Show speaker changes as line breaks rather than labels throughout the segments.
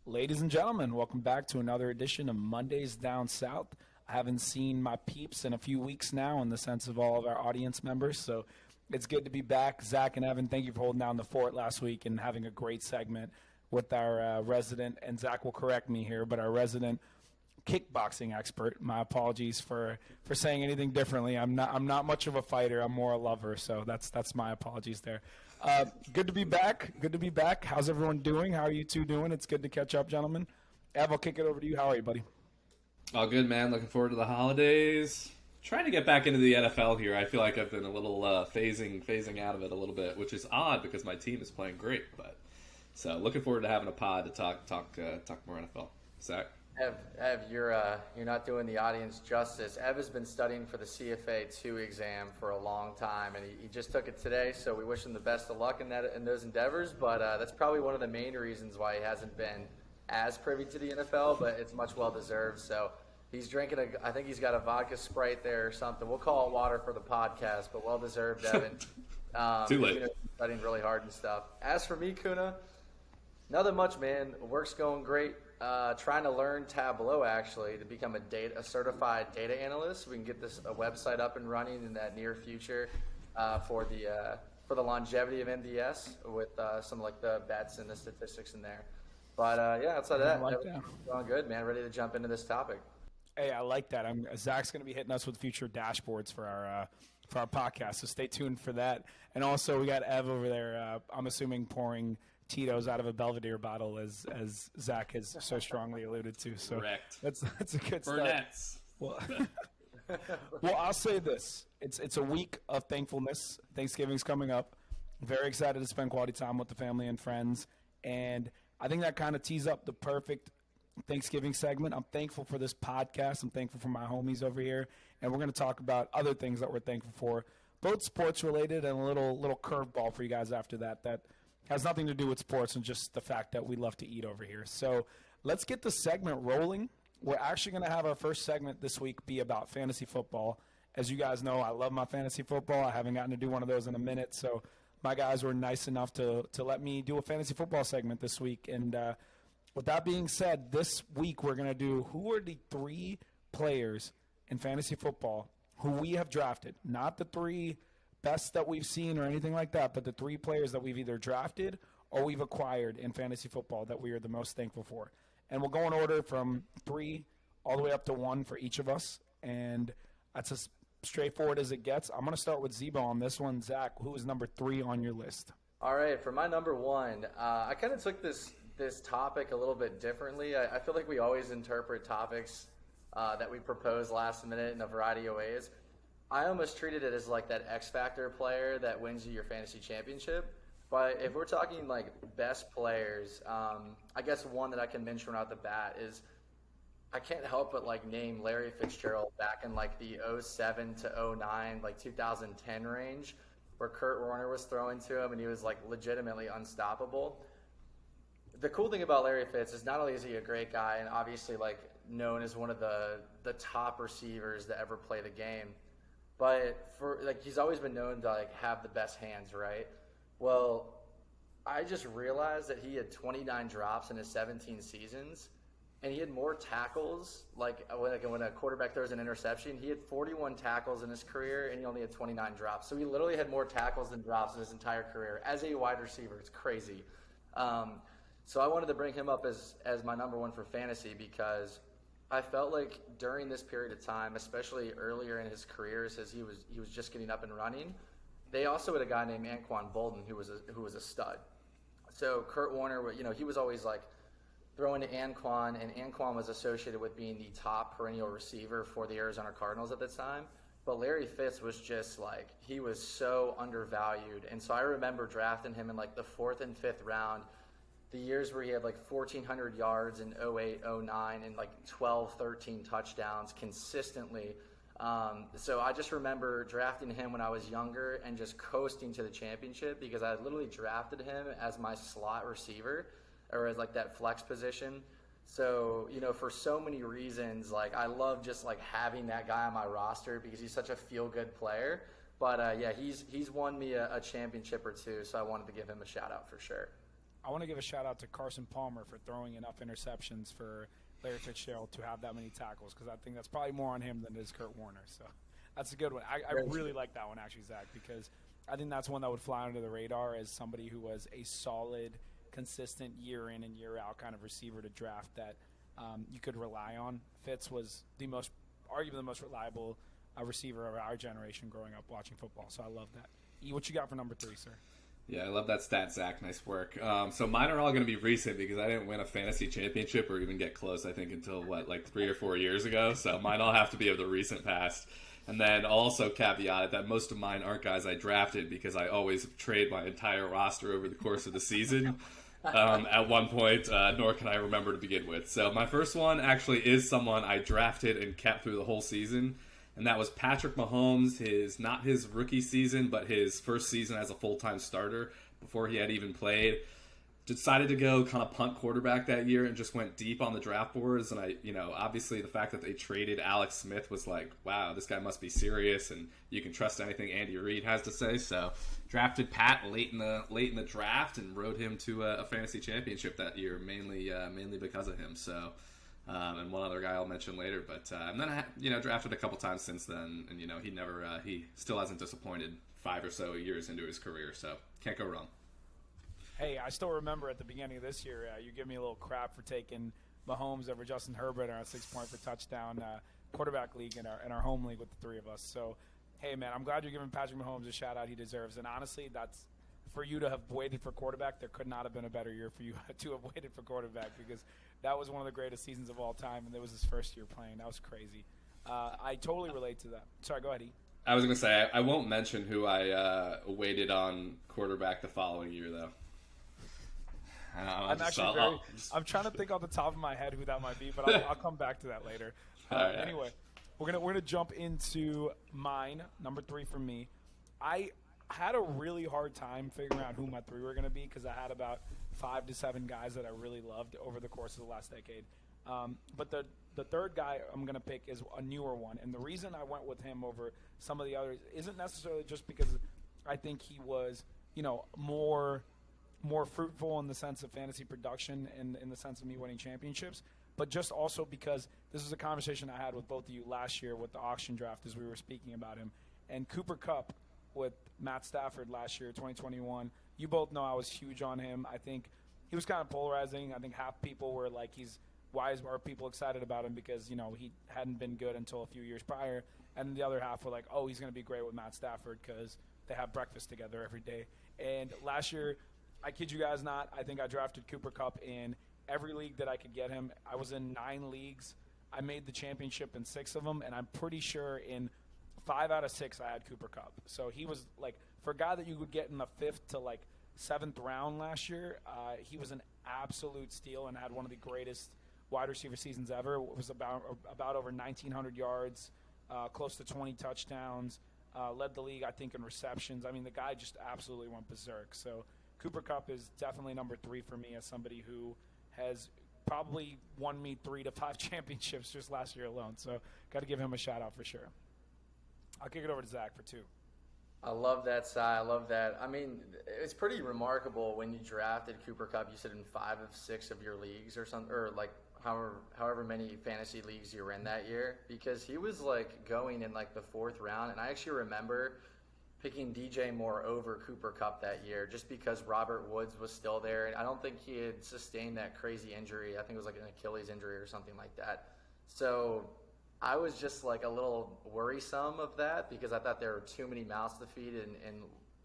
Ladies and gentlemen, welcome back to another edition of Mondays Down South. I haven't seen my peeps in a few weeks now in the sense of all of our audience members, so it's good to be back. Zach and Evan, thank you for holding down the fort last week and having a great segment with our resident, and Zach will correct me here, but our resident kickboxing expert. My apologies for saying anything differently. I'm not much of a fighter. I'm more a lover, so that's my apologies there. Good to be back. Good to be back. How's everyone doing? How are you two doing? It's good to catch up, gentlemen. Ev, I'll kick it over to you. How are you, buddy?
All good, man. Looking forward to the holidays. Trying to get back into the NFL here. I feel like I've been a little phasing out of it a little bit, which is odd because my team is playing great. But so looking forward to having a pod to talk more NFL. Zach.
Ev, you're not doing the audience justice. Ev has been studying for the CFA 2 exam for a long time, and he just took it today. So we wish him the best of luck in those endeavors. But that's probably one of the main reasons why he hasn't been as privy to the NFL. But it's much well deserved. So he's drinking I think he's got a vodka Sprite there or something. We'll call it water for the podcast, but well deserved, Evan.
Too late.
Studying really hard and stuff. As for me, Kuna, nothing much, man. Work's going great. Trying to learn Tableau actually to become a certified data analyst. We can get a website up and running in that near future for the longevity of MDS with some like the bets and the statistics in there. But outside of that, going good, man. Ready to jump into this topic.
Hey, I like that. Zach's going to be hitting us with future dashboards for our podcast, so stay tuned for that. And also, we got Ev over there. I'm assuming pouring Tito's out of a Belvedere bottle, as Zach has so strongly alluded to. So
correct.
That's a good
Burnett's.
Well, I'll say this: it's a week of thankfulness. Thanksgiving's coming up. Very excited to spend quality time with the family and friends, and I think that kind of tees up the perfect Thanksgiving segment. I'm thankful for this podcast. I'm thankful for my homies over here, and we're going to talk about other things that we're thankful for, both sports related and a little curveball for you guys after that. That has nothing to do with sports and just the fact that we love to eat over here. So let's get the segment rolling. We're actually going to have our first segment this week be about fantasy football. As you guys know, I love my fantasy football. I haven't gotten to do one of those in a minute, so my guys were nice enough to let me do a fantasy football segment this week. And with that being said, this week we're going to do who are the 3 players in fantasy football who we have drafted, not the 3 best that we've seen or anything like that, but the 3 players that we've either drafted or we've acquired in fantasy football that we are the most thankful for. And we'll go in order from 3 all the way up to 1 for each of us, and that's as straightforward as it gets. I'm going to start with Zebo on this one. Zach, who is number 3 on your list?
All right, for my number 1, I kind of took this topic a little bit differently. I feel like we always interpret topics that we propose last minute in a variety of ways. I almost treated it as like that X Factor player that wins you your fantasy championship. But if we're talking like best players, I guess one that I can mention out the bat is I can't help but like name Larry Fitzgerald back in like the 07 to 09, like 2010 range, where Kurt Warner was throwing to him and he was like legitimately unstoppable. The cool thing about Larry Fitz is not only is he a great guy and obviously like known as one of the top receivers that ever play the game, but for like he's always been known to like have the best hands, right? Well, I just realized that he had 29 drops in his 17 seasons, and he had more tackles. Like when a quarterback throws an interception, he had 41 tackles in his career, and he only had 29 drops. So he literally had more tackles than drops in his entire career as a wide receiver. It's crazy. So I wanted to bring him up as my number 1 for fantasy because I felt like during this period of time, especially earlier in his career, as he was just getting up and running, they also had a guy named Anquan Bolden who was a stud. So Kurt Warner, he was always like throwing to Anquan, and Anquan was associated with being the top perennial receiver for the Arizona Cardinals at the time. But Larry Fitz was just like, he was so undervalued. And so I remember drafting him in like the 4th and 5th round, the years where he had like 1,400 yards in 08, 09, and like 12, 13 touchdowns consistently. So I just remember drafting him when I was younger and just coasting to the championship because I literally drafted him as my slot receiver or as like that flex position. So, for so many reasons, like I love just like having that guy on my roster because he's such a feel-good player. But he's won me a championship or 2, so I wanted to give him a shout out for sure.
I want to give a shout out to Carson Palmer for throwing enough interceptions for Larry Fitzgerald to have that many tackles, because I think that's probably more on him than it is Kurt Warner. So that's a good one. I really like that one, actually, Zach, because I think that's one that would fly under the radar as somebody who was a solid, consistent year in and year out kind of receiver to draft that you could rely on. Fitz was arguably the most reliable receiver of our generation growing up watching football. So I love that. E, what you got for number 3, sir?
Yeah, I love that stat, Zach. Nice work. So mine are all going to be recent because I didn't win a fantasy championship or even get close, I think, until, 3 or 4 years ago. So mine all have to be of the recent past. And then I'll also caveat that most of mine aren't guys I drafted because I always trade my entire roster over the course of the season at one point, nor can I remember to begin with. So my first one actually is someone I drafted and kept through the whole season. And that was Patrick Mahomes, not his rookie season, but his first season as a full-time starter before he had even played. Decided to go kind of punt quarterback that year and just went deep on the draft boards. And obviously the fact that they traded Alex Smith was like, wow, this guy must be serious, and you can trust anything Andy Reid has to say. So drafted Pat late in the draft and rode him to a fantasy championship that year, mainly because of him. So. And one other guy I'll mention later, but and then I drafted a couple times since then, and he still hasn't disappointed 5 or so years into his career, so can't go wrong.
Hey, I still remember at the beginning of this year, you gave me a little crap for taking Mahomes over Justin Herbert in our 6-point per touchdown quarterback league in our home league with the 3 of us. So, hey man, I'm glad you're giving Patrick Mahomes a shout out he deserves, and honestly, that's for you to have waited for quarterback. There could not have been a better year for you to have waited for quarterback, because that was one of the greatest seasons of all time, and it was his first year playing. That was crazy. I totally relate to that. Sorry, go ahead, E.
I was going to say, I won't mention who I waited on quarterback the following year, though.
I'm trying to think off the top of my head who that might be, but I'll come back to that later.
Right.
Anyway, we're gonna jump into mine. Number 3 for me. I had a really hard time figuring out who my 3 were going to be, because I had about 5 to 7 guys that I really loved over the course of the last decade. But the third guy I'm going to pick is a newer one. And the reason I went with him over some of the others isn't necessarily just because I think he was, more fruitful in the sense of fantasy production and in the sense of me winning championships, but just also because this was a conversation I had with both of you last year with the auction draft as we were speaking about him. And Cooper Kupp with Matt Stafford last year, 2021. You both know I was huge on him. I think he was kind of polarizing. I think half people were like, why are people excited about him? Because, he hadn't been good until a few years prior. And the other half were like, oh, he's going to be great with Matt Stafford because they have breakfast together every day. And last year, I kid you guys not, I think I drafted Cooper Kupp in every league that I could get him. I was in 9 leagues. I made the championship in 6 of them, and I'm pretty sure in 5 out of 6 I had Cooper Kupp. So he was for a guy that you would get in the 5th to 7th round last year, he was an absolute steal and had one of the greatest wide receiver seasons ever. It was about over 1,900 yards, close to 20 touchdowns, led the league, I think, in receptions. I mean, the guy just absolutely went berserk. So Cooper Kupp is definitely number 3 for me as somebody who has probably won me 3 to 5 championships just last year alone. So got to give him a shout out for sure. I'll kick it over to Zach for 2.
I love that, Si. I love that. I mean, it's pretty remarkable when you drafted Cooper Kupp. You said in 5 of 6 of your leagues or something, or however many fantasy leagues you were in that year, because he was going in the 4th round. And I actually remember picking DJ Moore over Cooper Kupp that year just because Robert Woods was still there. And I don't think he had sustained that crazy injury. I think it was an Achilles injury or something like that. So I was just a little worrisome of that because I thought there were too many mouths to feed in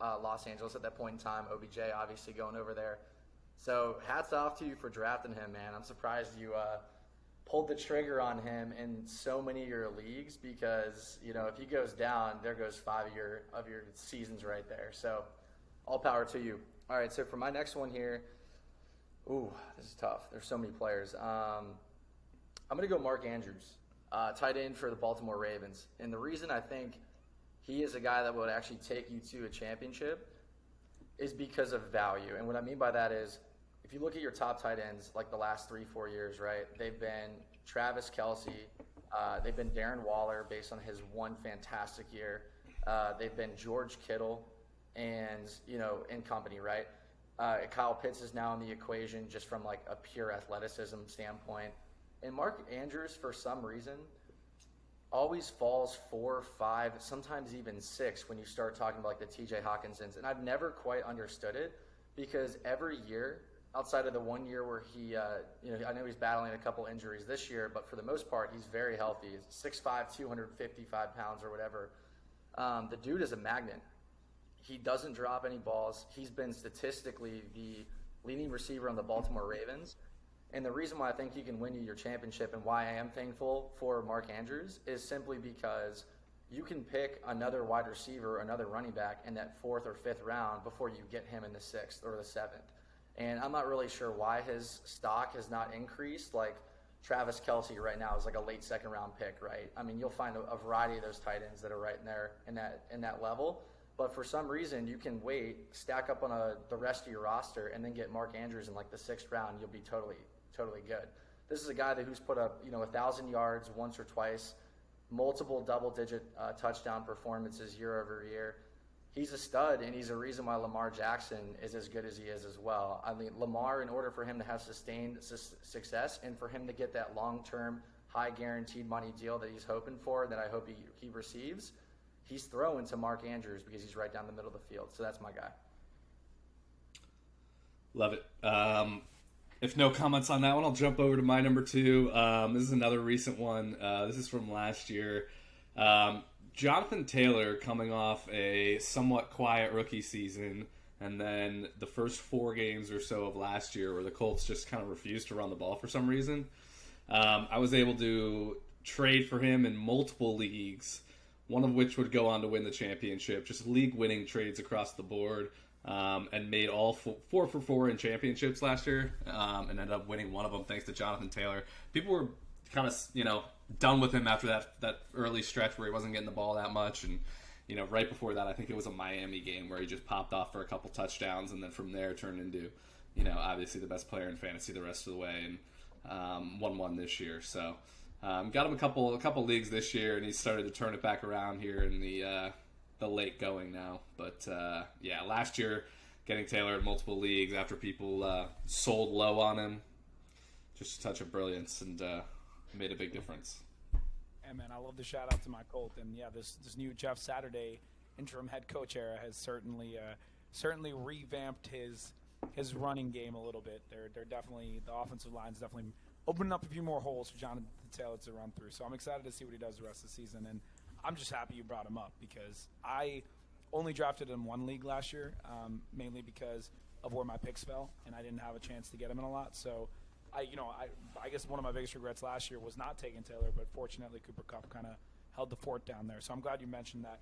Los Angeles at that point in time. OBJ obviously going over there. So hats off to you for drafting him, man. I'm surprised you pulled the trigger on him in so many of your leagues because, if he goes down, there goes 5 of your seasons right there. So all power to you. All right, so for my next one here, this is tough. There's so many players. I'm going to go Mark Andrews. Tight end for the Baltimore Ravens. And the reason I think he is a guy that would actually take you to a championship is because of value. And what I mean by that is if you look at your top tight ends the last 3-4 years, right, they've been Travis Kelce, they've been Darren Waller based on his one fantastic year. They've been George Kittle and, and company, right? Kyle Pitts is now in the equation just from like a pure athleticism standpoint. And Mark Andrews, for some reason, always falls 4, 5, sometimes even 6 when you start talking about like the TJ Hawkinsons. And I've never quite understood it because every year, outside of the 1 year where he, I know he's battling a couple injuries this year, but for the most part, he's very healthy. He's 6'5", 255 pounds or whatever. The dude is a magnet. He doesn't drop any balls. He's been statistically the leading receiver on the Baltimore Ravens. And the reason why I think he can win you your championship and why I am thankful for Mark Andrews is simply because you can pick another wide receiver, another running back in that 4th or 5th round before you get him in the 6th or the 7th. And I'm not really sure why his stock has not increased. Like Travis Kelce right now is like a late 2nd round pick, right? I mean, you'll find a variety of those tight ends that are right in there in that level. But for some reason, you can wait, stack up on the rest of your roster, and then get Mark Andrews in like the 6th round. You'll be totally good. This is a guy who's put up 1,000 yards once or twice, multiple double-digit touchdown performances year over year. He's a stud, and he's a reason why Lamar Jackson is as good as he is as well. I mean, Lamar, in order for him to have sustained success and for him to get that long-term, high guaranteed money deal that he's hoping for, that I hope he receives, he's throwing to Mark Andrews because he's right down the middle of the field. So that's my guy.
Love it. If no comments on that one, I'll jump over to my number 2. This is another recent one. This is from last year. Jonathan Taylor coming off a somewhat quiet rookie season, and then the first 4 games or so of last year where the Colts just kind of refused to run the ball for some reason. I was able to trade for him in multiple leagues, one of which would go on to win the championship, just league-winning trades across the board. And made all 4 for 4 in championships last year, and ended up winning one of them thanks to Jonathan Taylor. People were kind of, done with him after that early stretch where he wasn't getting the ball that much. And, right before that, I think it was a Miami game where he just popped off for a couple touchdowns, and then from there turned into, obviously the best player in fantasy the rest of the way, and won one this year. So got him a couple leagues this year, and he started to turn it back around here in the late going now. But last year getting Taylor in multiple leagues after people sold low on him, just a touch of brilliance, and made a big difference.
And man, I love the shout out to my Colt. And yeah, this new Jeff Saturday interim head coach era has certainly revamped his running game a little bit. They're definitely, the offensive line's definitely opening up a few more holes for Jonathan Taylor to run through. So I'm excited to see what he does the rest of the season. And I'm just happy you brought him up because I only drafted him 1 league last year, mainly because of where my picks fell, and I didn't have a chance to get him in a lot. So, I guess one of my biggest regrets last year was not taking Taylor, but fortunately Cooper Kupp kind of held the fort down there. So I'm glad you mentioned that.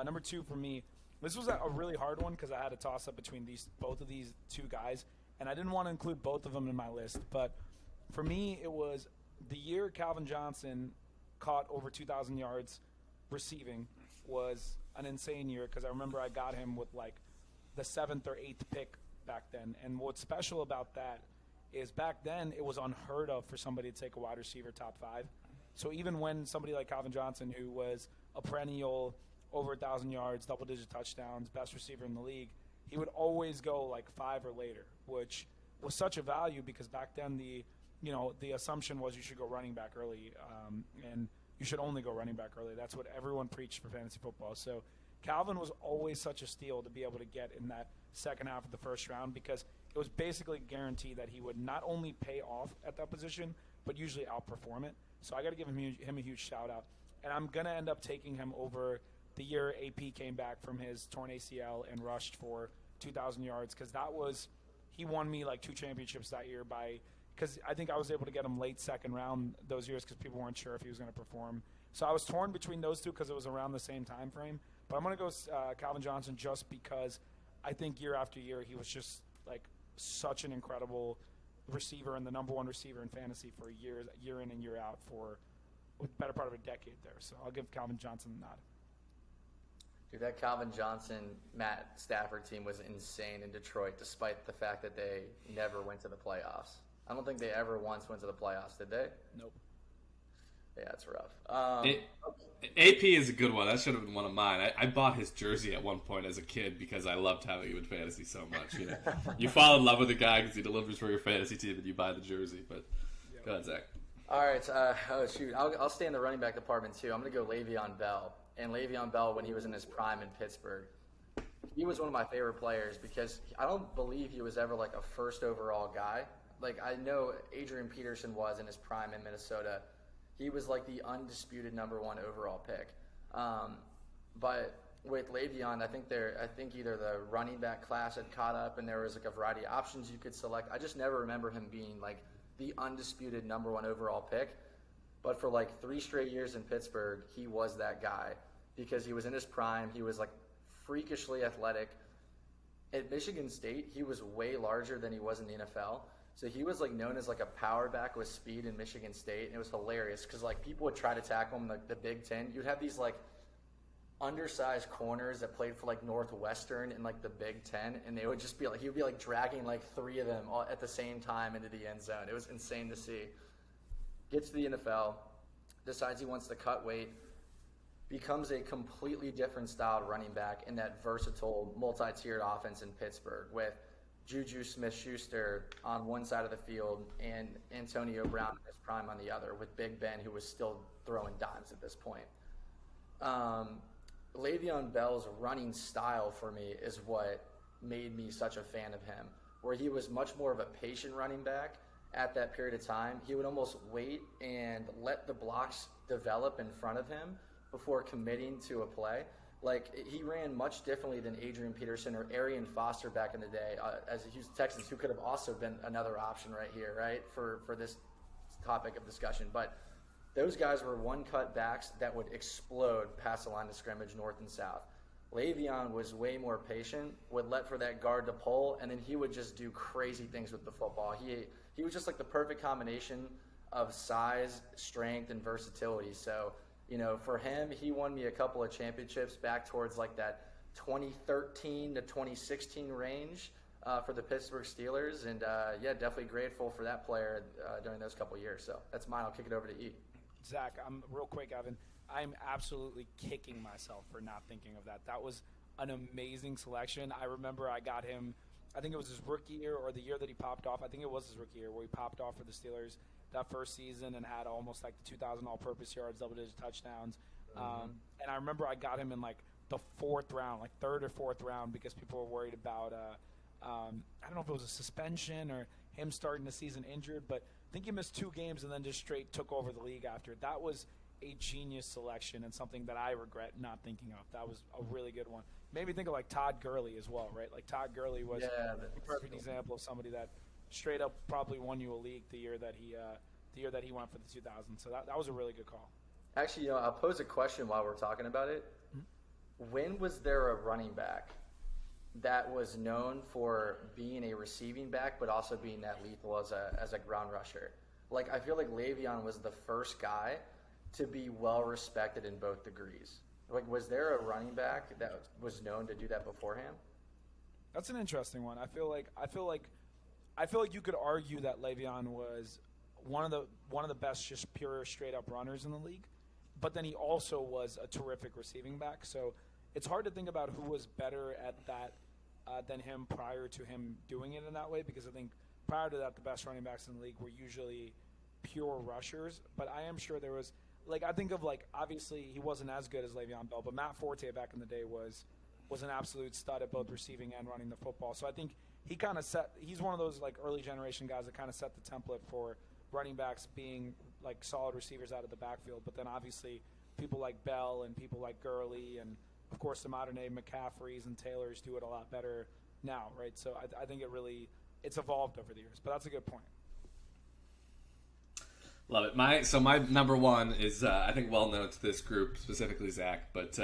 Number 2 for me, this was a really hard one because I had a toss-up between both of these 2 guys, and I didn't want to include both of them in my list. But for me, it was the year Calvin Johnson caught over 2,000 yards receiving was an insane year because I remember I got him with like the 7th or 8th pick back then. And what's special about that is back then it was unheard of for somebody to take a wide receiver top 5. So even when somebody like Calvin Johnson, who was a perennial over 1,000 yards, double-digit touchdowns, best receiver in the league, he would always go like 5 or later, which was such a value because back then the assumption was you should go running back early, and you should only go running back early. That's what everyone preached for fantasy football. So Calvin was always such a steal to be able to get in that second half of the first round because it was basically guaranteed that he would not only pay off at that position, but usually outperform it. So I got to give him a huge shout out. And I'm going to end up taking him over the year AP came back from his torn ACL and rushed for 2,000 yards because he won me like 2 championships that year because I think I was able to get him late 2nd round those years because people weren't sure if he was going to perform. So I was torn between those 2 because it was around the same time frame. But I'm going to go Calvin Johnson just because I think year after year he was just like such an incredible receiver and the number 1 receiver in fantasy for year in and year out for the better part of a decade there. So I'll give Calvin Johnson the nod.
Dude, that Calvin Johnson, Matt Stafford team was insane in Detroit despite the fact that they never went to the playoffs. I don't think they ever once went to the playoffs, did they?
Nope.
Yeah, it's rough.
AP is a good one. That should have been one of mine. I bought his jersey at one point as a kid because I loved having him in fantasy so much. You know, you fall in love with a guy because he delivers for your fantasy team, and you buy the jersey. But go ahead, Zach.
All right. Oh shoot, I'll stay in the running back department too. I'm gonna go Le'Veon Bell. And Le'Veon Bell, when he was in his prime in Pittsburgh, he was one of my favorite players because I don't believe he was ever like a first overall guy. Like I know Adrian Peterson was in his prime in Minnesota. He was like the undisputed number 1 overall pick. But with Le'Veon, I think either the running back class had caught up and there was like a variety of options you could select. I just never remember him being like the undisputed number 1 overall pick. But for like 3 straight years in Pittsburgh, he was that guy because he was in his prime. He was like freakishly athletic. At Michigan State, he was way larger than he was in the NFL. So he was like known as like a power back with speed in Michigan State, and it was hilarious because like people would try to tackle him in the Big Ten. You'd have these like undersized corners that played for like Northwestern in like the Big Ten, and they would just be like he would be like dragging like 3 of them all at the same time into the end zone. It was insane to see. Gets to the NFL, decides he wants to cut weight, becomes a completely different styled running back in that versatile multi-tiered offense in Pittsburgh with Juju Smith-Schuster on one side of the field and Antonio Brown in his prime on the other, with Big Ben, who was still throwing dimes at this point. Le'Veon Bell's running style for me is what made me such a fan of him, where he was much more of a patient running back at that period of time. He would almost wait and let the blocks develop in front of him before committing to a play. Like, he ran much differently than Adrian Peterson or Arian Foster back in the day as a Houston Texans, who could have also been another option right here, right, for this topic of discussion. But those guys were one-cut backs that would explode past the line of scrimmage north and south. Le'Veon was way more patient, would let for that guard to pull, and then he would just do crazy things with the football. He was just like the perfect combination of size, strength, and versatility. So, you know, for him, he won me a couple of championships back towards like that 2013 to 2016 range for the Pittsburgh Steelers. And, yeah, definitely grateful for that player during those couple of years. So that's mine. I'll kick it over to E.
Zach, I'm real quick, Evan. I'm absolutely kicking myself for not thinking of that. That was an amazing selection. I remember I got him, I think it was his rookie year or the year that he popped off. I think it was his rookie year where he popped off for the Steelers that first season and had almost like the 2,000 all-purpose yards, double-digit touchdowns. And I remember I got him in like the 4th round, like 3rd or 4th round, because people were worried about, I don't know if it was a suspension or him starting the season injured, but I think he missed 2 games and then just straight took over the league after. That was a genius selection and something that I regret not thinking of. That was a really good one. Made me think of like Todd Gurley as well, right? Like Todd Gurley was a perfect example of somebody that straight up probably won you a league the year that he went for the 2000s. So that was a really good call.
Actually, you know, I'll pose a question while we're talking about it. Mm-hmm. When was there a running back that was known for being a receiving back but also being that lethal as a ground rusher? Like, I feel like Le'Veon was the first guy to be well respected in both degrees. Like, was there a running back that was known to do that beforehand?
That's an interesting one. I feel like you could argue that Le'Veon was one of the best just pure straight up runners in the league, but then he also was a terrific receiving back. So it's hard to think about who was better at that than him prior to him doing it in that way, because I think prior to that the best running backs in the league were usually pure rushers. But I am sure there was, like, I think of, like, obviously he wasn't as good as Le'Veon Bell, but Matt Forte back in the day was an absolute stud at both receiving and running the football. So I think he's one of those like early generation guys that kind of set the template for running backs being like solid receivers out of the backfield. But then obviously people like Bell and people like Gurley and of course the modern day McCaffreys and Taylors do it a lot better now, right? So I think it's evolved over the years, but that's a good point.
Love it. My number one is I think well known to this group, specifically Zach, but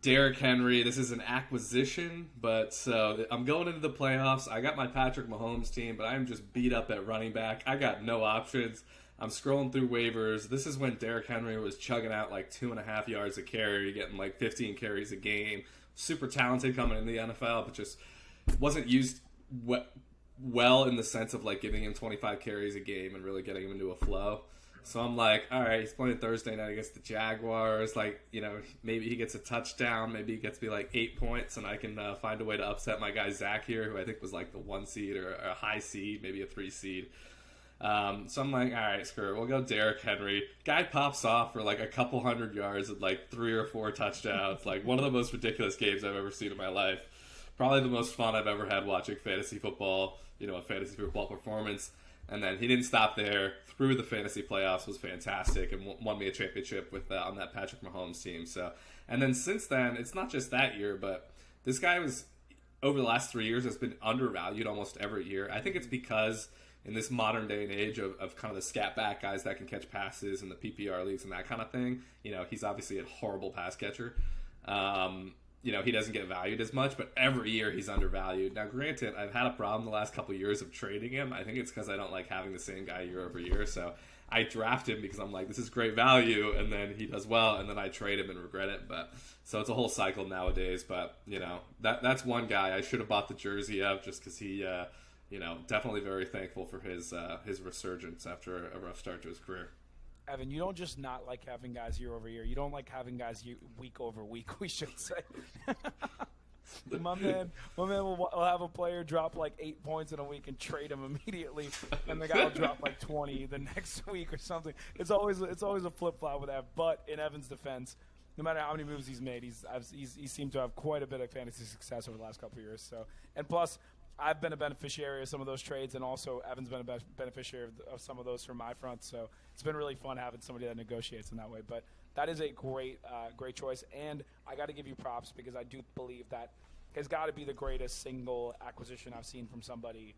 Derrick Henry. This is an acquisition, but so I'm going into the playoffs. I got my Patrick Mahomes team, but I'm just beat up at running back. I got no options. I'm scrolling through waivers. This is when Derrick Henry was chugging out like 2.5 yards a carry, getting like 15 carries a game. Super talented coming in the NFL, but just wasn't used well in the sense of like giving him 25 carries a game and really getting him into a flow. So I'm like, all right, he's playing Thursday night against the Jaguars. Like, maybe he gets a touchdown. Maybe he gets me like 8 points, and I can find a way to upset my guy Zach here, who I think was like the 1 seed or a high seed, maybe a 3 seed. So I'm like, all right, screw it. We'll go Derrick Henry. Guy pops off for like a couple 100 yards and like 3 or 4 touchdowns. Like one of the most ridiculous games I've ever seen in my life. Probably the most fun I've ever had watching fantasy football, a fantasy football performance. And then he didn't stop there. Through the fantasy playoffs, was fantastic, and won me a championship with on that Patrick Mahomes team. So, and then since then, it's not just that year, but this guy was over the last 3 years has been undervalued almost every year. I think it's because in this modern day and age of kind of the scat back guys that can catch passes in the PPR leagues and that kind of thing, he's obviously a horrible pass catcher. He doesn't get valued as much, but every year he's undervalued. Now, granted, I've had a problem the last couple of years of trading him. I think it's because I don't like having the same guy year over year. So I draft him because I'm like, this is great value, and then he does well, and then I trade him and regret it. But so it's a whole cycle nowadays. But that's one guy I should have bought the jersey of just because he, definitely very thankful for his resurgence after a rough start to his career.
Evan, you don't just not like having guys year over year. You don't like having guys week over week, we should say. my man will have a player drop like 8 points in a week and trade him immediately, and the guy will drop like 20 the next week or something. It's always a flip flop with that. But in Evan's defense, no matter how many moves he's made, he seemed to have quite a bit of fantasy success over the last couple of years. So, and plus, I've been a beneficiary of some of those trades, and also Evan's been a beneficiary of some of those from my front. So it's been really fun having somebody that negotiates in that way. But that is a great choice, and I got to give you props because I do believe that has got to be the greatest single acquisition I've seen from somebody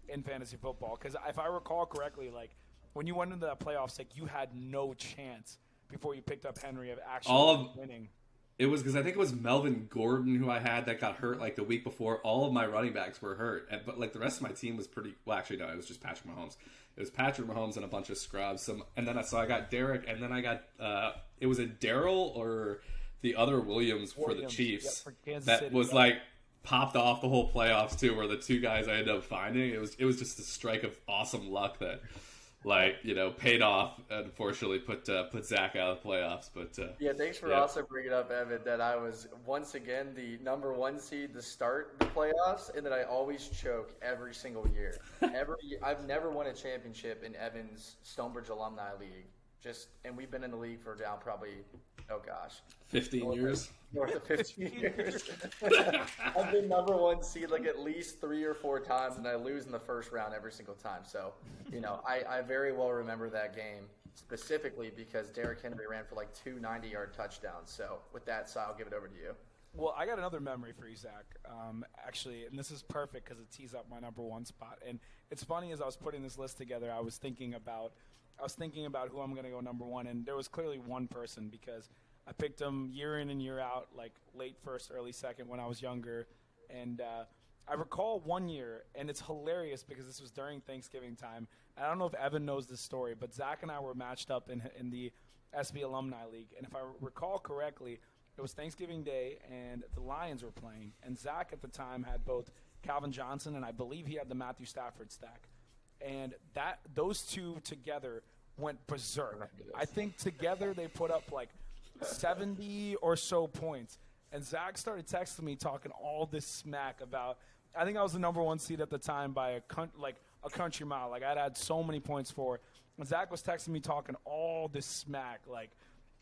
in fantasy football. Because if I recall correctly, like when you went into that playoffs, like you had no chance before you picked up Henry of actually winning.
It was because I think it was Melvin Gordon who I had that got hurt like the week before. All of my running backs were hurt, but like the rest of my team was pretty. Well, actually, no, it was just Patrick Mahomes. It was Patrick Mahomes and a bunch of scrubs. And then I got Derek, and then I got it was a Daryl or the other Williams for the Chiefs that City, was like popped off the whole playoffs too. Were the two guys I ended up finding. It was just a strike of awesome luck that. Paid off. Unfortunately, put Zach out of the playoffs. But
yeah, thanks for also bringing up, Evan, that I was once again the number 1 seed to start the playoffs, and that I always choke every single year. I've never won a championship in Evan's Stonebridge Alumni League. And we've been in the league for now probably,
15 years.
North of 15 years. I've been number 1 seed like at least 3 or 4 times, and I lose in the first round every single time. So, I very well remember that game specifically because Derrick Henry ran for like 2 90-yard touchdowns. So, with that, I'll give it over to you.
Well, I got another memory for you, Zach. Actually, and this is perfect because it tees up my number 1 spot. And it's funny, as I was putting this list together, I was thinking about who I'm going to go number 1, and there was clearly one person because I picked him year in and year out, like late first, early second when I was younger. And I recall one year, and it's hilarious because this was during Thanksgiving time. I don't know if Evan knows this story, but Zach and I were matched up in the SB Alumni League. And if I recall correctly, it was Thanksgiving Day, and the Lions were playing. And Zach at the time had both Calvin Johnson, and I believe he had the Matthew Stafford stack. And those two together went berserk. I think together they put up like 70 or so points. And Zach started texting me talking all this smack about, I think I was the number 1 seed at the time by a country mile. Like I'd had so many points for it. And Zach was texting me talking all this smack. Like,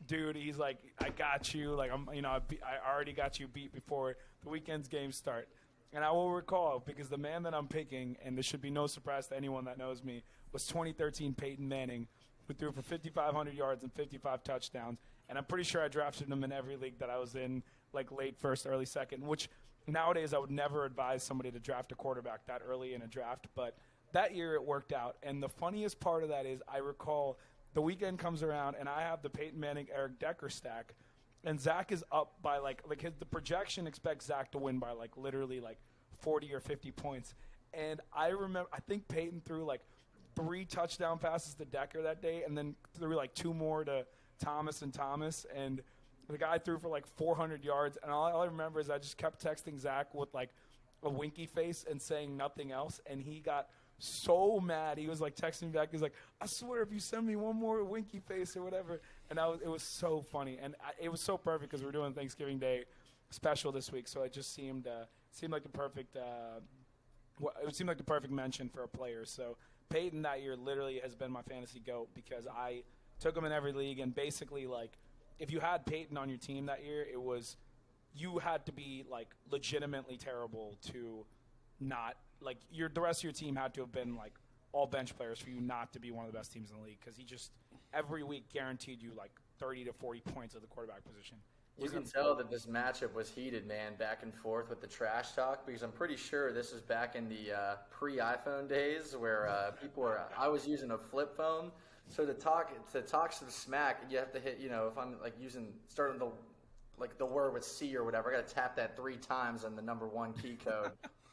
dude, he's like, I got you. Like, I already got you beat before the weekend's games start. And I will recall, because the man that I'm picking, and this should be no surprise to anyone that knows me, was 2013 Peyton Manning, who threw for 5,500 yards and 55 touchdowns. And I'm pretty sure I drafted him in every league that I was in, like late first, early second, which nowadays I would never advise somebody to draft a quarterback that early in a draft. But that year it worked out. And the funniest part of that is I recall the weekend comes around, and I have the Peyton Manning, Eric Decker stack. And Zach is up by the projection expects Zach to win by literally 40 or 50 points. And I think Peyton threw 3 touchdown passes to Decker that day, and then threw 2 more to Thomas. And the guy threw for 400 yards. And all I remember is I just kept texting Zach with a winky face and saying nothing else. And he got so mad. He was like texting me back. He's like, I swear if you send me one more winky face or whatever. And it was so funny. And it was so perfect because we're doing Thanksgiving Day special this week. So it just seemed like the perfect it seemed like the perfect mention for a player. So Peyton that year literally has been my fantasy GOAT because I took him in every league. And basically, like, if you had Peyton on your team that year, you had to be, like, legitimately terrible to not – like, the rest of your team had to have been, like, all bench players for you not to be one of the best teams in the league because he just every week guaranteed you, like, 30 to 40 points at the quarterback position.
You can tell that this matchup was heated, man, back and forth with the trash talk because I'm pretty sure this is back in the pre-iPhone days where I was using a flip phone. So to talk some smack, you have to hit, if I'm like starting the word with C or whatever, I got to tap that 3 times on the number 1 key code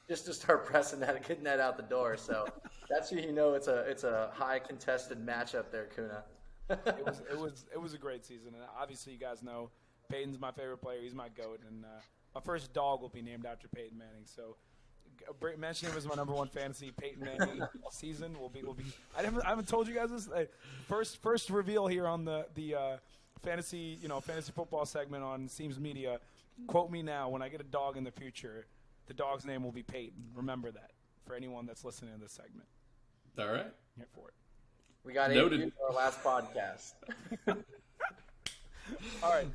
just to start pressing that and getting that out the door. So that's when it's a high contested matchup there, Kuna.
It was a great season, and obviously you guys know Peyton's my favorite player. He's my GOAT, and my first dog will be named after Peyton Manning. So mentioning him as my number 1 fantasy Peyton Manning season will be. I haven't told you guys this. First reveal here on the fantasy football segment on Seams Media. Quote me now. When I get a dog in the future, the dog's name will be Peyton. Remember that for anyone that's listening to this segment.
All right.
Here for it.
We got 8 views on our last podcast.
All right.